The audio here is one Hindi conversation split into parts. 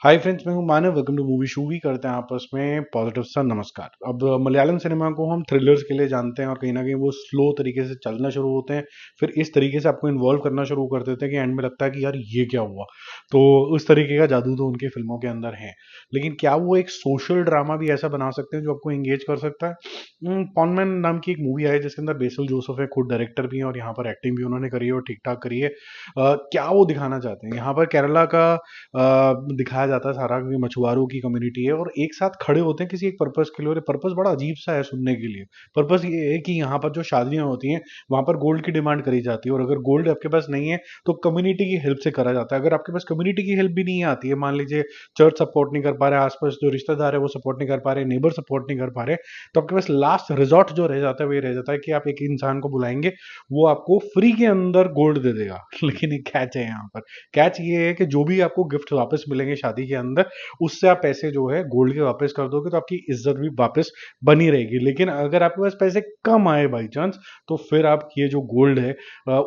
हाय फ्रेंड्स, मैं हूं मानव। वेलकम टू मूवी शूवी। करते हैं आपस में पॉजिटिव सा नमस्कार। अब मलयालम सिनेमा को हम थ्रिलर्स के लिए जानते हैं और कहीं ना कहीं वो स्लो तरीके से चलना शुरू होते हैं, फिर इस तरीके से आपको इन्वॉल्व करना शुरू कर देते हैं कि एंड में लगता है कि यार ये क्या हुआ। तो उस तरीके का जादू तो उनकी फिल्मों के अंदर है। लेकिन क्या वो एक सोशल ड्रामा भी ऐसा बना सकते हैं जो आपको एंगेज कर सकता है? कॉनमैन नाम की एक मूवी है जिसके अंदर बेसिल जोसेफ है, खुद डायरेक्टर भी है और यहाँ पर एक्टिंग भी उन्होंने करी है और ठीक ठाक करी है। क्या वो दिखाना चाहते हैं यहाँ पर? केरला का दिखाया जाता है सारा कि मछुआरों की कम्युनिटी है और एक साथ खड़े होते हैं किसी एक पर्पस के लिए, और पर्पस बड़ा अजीब सा है सुनने के लिए। पर्पस ये है कि यहाँ पर जो शादियां होती हैं वहां पर गोल्ड की डिमांड करी जाती है, और अगर गोल्ड आपके पास नहीं है तो कम्युनिटी की हेल्प से करा जाता है। अगर आपके पास कम्युनिटी की हेल्प भी नहीं आती है, मान लीजिए चर्च सपोर्ट नहीं कर पा रहे, आसपास जो रिश्तेदार है वो सपोर्ट नहीं कर पा रहे, नेबर सपोर्ट नहीं कर पा रहे, तो आपके पास लास्ट रिजॉर्ट जो रह जाता है वो ये रह जाता है कि आप एक इंसान को बुलाएंगे, वो आपको फ्री के अंदर गोल्ड दे देगा। लेकिन एक कैच है यहाँ पर। कैच ये है कि जो भी आपको गिफ्ट वापस मिलेंगे शादी के अंदर, उससे आप पैसे जो है गोल्ड के वापस कर दोगे तो आपकी इज्जत भी वापस बनी रहेगी। लेकिन अगर आपके पास पैसे कम आए बाई चांस, तो फिर आप ये जो गोल्ड है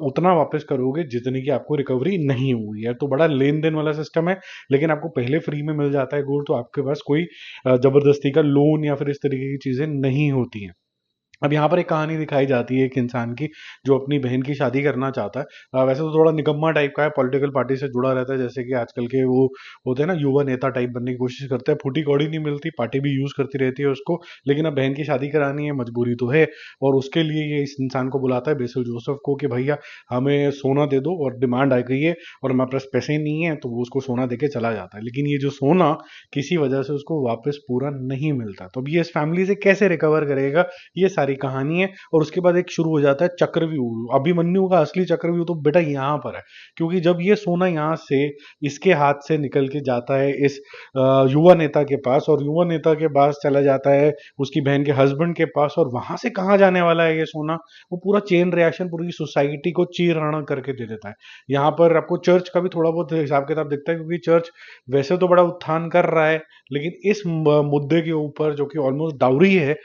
उतना वापस करोगे जितनी की आपको रिकवरी नहीं हुई है। तो बड़ा लेन देन वाला सिस्टम है। लेकिन आपको पहले फ्री में मिल जाता है गोल्ड, तो आपके पास कोई जबरदस्ती का लोन या फिर इस तरीके की चीजें नहीं होती हैं। अब यहाँ पर एक कहानी दिखाई जाती है एक इंसान की जो अपनी बहन की शादी करना चाहता है। वैसे तो थोड़ा निकम्मा टाइप का है, पॉलिटिकल पार्टी से जुड़ा रहता है, जैसे कि आजकल के वो होते हैं ना, युवा नेता टाइप बनने की कोशिश करता है। फूटी कौड़ी नहीं मिलती, पार्टी भी यूज करती रहती है उसको। लेकिन अब बहन की शादी करानी है, मजबूरी तो है। और उसके लिए ये इस इंसान को बुलाता है, बेसिल जोसेफ को, कि भैया हमें सोना दे दो, और डिमांड आ गई है और हमारे पास पैसे नहीं है। तो वो उसको सोना दे के चला जाता है, लेकिन ये जो सोना किसी वजह से उसको वापस पूरा नहीं मिलता। तो अब ये इस फैमिली से कैसे रिकवर करेगा, ये सारी कहानी है। और उसके बाद एक शुरू हो जाता है चक्रव्यूह। अभिमन्यु का असली चक्रव्यूह तो बेटा यहाँ पर है, क्योंकि जब ये सोना यहाँ से इसके हाथ से निकल के जाता है इस युवा नेता के पास, और युवा नेता के पास चला जाता है उसकी बहन के हस्बैंड के पास, और वहां से कहाँ जाने वाला है ये सोना, वो पूरा चेन रिएक्शन पूरी सोसाइटी को चीर करके दे देता है। यहाँ पर आपको चर्च का भी थोड़ा बहुत हिसाब किताब दिखता है, क्योंकि चर्च वैसे तो बड़ा उत्थान कर रहा है, लेकिन इस मुद्दे के ऊपर जो कि ऑलमोस्ट डाउरी है,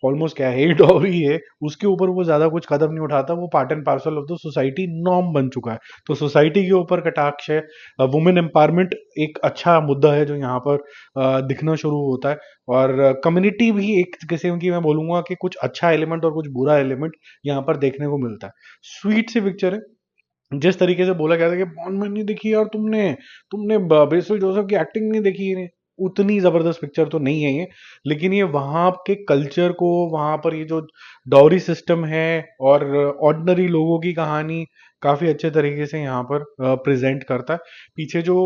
ऑलमोस्ट क्या है, डॉरी है, उसके ऊपर वो ज्यादा कुछ कदम नहीं उठाता। वो part and parcel of the society norm बन चुका है। तो सोसाइटी के ऊपर कटाक्ष है। वुमेन एम्पावरमेंट एक अच्छा मुद्दा है जो यहाँ पर दिखना शुरू होता है। और कम्युनिटी भी एक किस्म की, मैं बोलूंगा कि कुछ अच्छा एलिमेंट और कुछ बुरा एलिमेंट यहाँ पर देखने को मिलता है। स्वीट सी पिक्चर है। जिस तरीके से बोला गया था कि बॉन्डमैन नहीं देखी यार तुमने, तुमने बेसिल जोसेफ की एक्टिंग नहीं देखी है, उतनी जबरदस्त पिक्चर तो नहीं है ये। लेकिन ये वहां के कल्चर को, वहां पर ये जो डॉरी सिस्टम है और ऑर्डिनरी लोगों की कहानी काफी अच्छे तरीके से यहाँ पर प्रेजेंट करता है। पीछे जो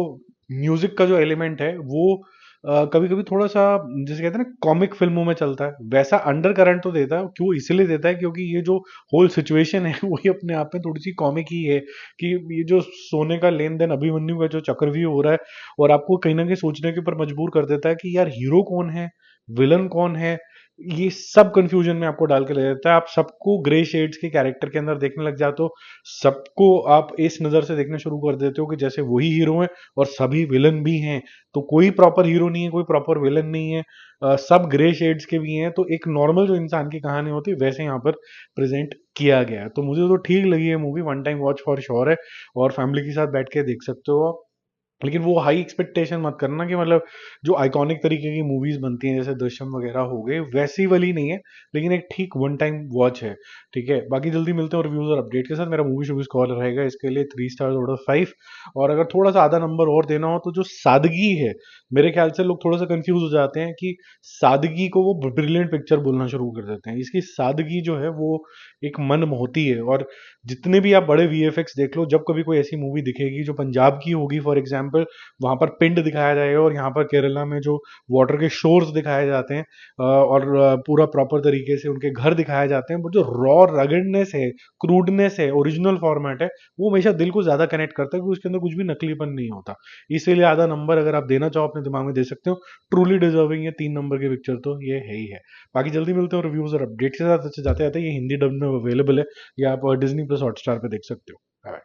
म्यूजिक का जो एलिमेंट है वो कभी कभी थोड़ा सा, जैसे कहते हैं ना, कॉमिक फिल्मों में चलता है, वैसा अंडर करंट तो देता है। क्यों इसलिए देता है क्योंकि ये जो होल सिचुएशन है वही अपने आप में थोड़ी सी कॉमिक ही है, कि ये जो सोने का लेन देन, अभिमन्यु का जो चक्रव्यूह हो रहा है, और आपको कहीं ना कहीं सोचने के ऊपर मजबूर कर देता है कि यार हीरो कौन है, विलन कौन है। ये सब कंफ्यूजन में आपको डाल के ले जाता है। आप सबको ग्रे शेड्स के कैरेक्टर के अंदर देखने लग जाते हो, सबको आप इस नजर से देखना शुरू कर देते हो कि जैसे वही हीरो है और सभी विलन भी हैं। तो कोई प्रॉपर हीरो नहीं है, कोई प्रॉपर विलन नहीं है, सब ग्रे शेड्स के भी हैं। तो एक नॉर्मल जो इंसान की कहानी होती है वैसे यहाँ पर प्रेजेंट किया गया है। तो मुझे तो ठीक लगी है movie, one time watch for sure है, और फैमिली के साथ बैठ के देख सकते हो आप। लेकिन वो हाई एक्सपेक्टेशन मत करना कि मतलब जो आइकॉनिक तरीके की मूवीज बनती हैं जैसे दृश्यम वगैरह हो गए, वैसी वाली नहीं है। लेकिन एक ठीक वन टाइम वॉच है। ठीक है, बाकी जल्दी मिलते हैं रिव्यूज और अपडेट के साथ। मेरा मूवी शोवी स्कोर रहेगा इसके लिए 3 स्टार आउट ऑफ 5। और अगर थोड़ा सा आधा नंबर और देना हो तो जो सादगी है, मेरे ख्याल से लोग थोड़ा सा कंफ्यूज हो जाते हैं कि सादगी को वो ब्रिलियंट पिक्चर बोलना शुरू कर देते हैं। इसकी सादगी जो है वो एक मन मोहती है। और जितने भी आप बड़े वीएफएक्स देख लो, जब कभी कोई ऐसी मूवी दिखेगी जो पंजाब की होगी फॉर एग्जांपल, वहां पर पिंड दिखाया जाएगा, और यहाँ पर केरला में जो वाटर के शोर्स दिखाए जाते हैं, और पूरा प्रॉपर तरीके से उनके घर दिखाए जाते हैं, वो जो रॉ रगड़नेस है, क्रूडनेस है, ओरिजिनल फॉर्मेट है, वो हमेशा दिल को ज्यादा कनेक्ट करता है, क्योंकि उसके अंदर कुछ भी नकलीपन नहीं होता। इसीलिए आधा नंबर अगर आप देना चाहो अपने दिमाग में दे सकते हो। ट्रूली डिजर्विंग है 3 नंबर की पिक्चर, तो ये है ही है। बाकी जल्दी मिलते हो रिव्यूज और अपडेट के साथ। जाते जाते ये हिंदी डब में अवेलेबल है, या आप डिज्नी प्लस हॉटस्टार पे देख सकते हो। बाय।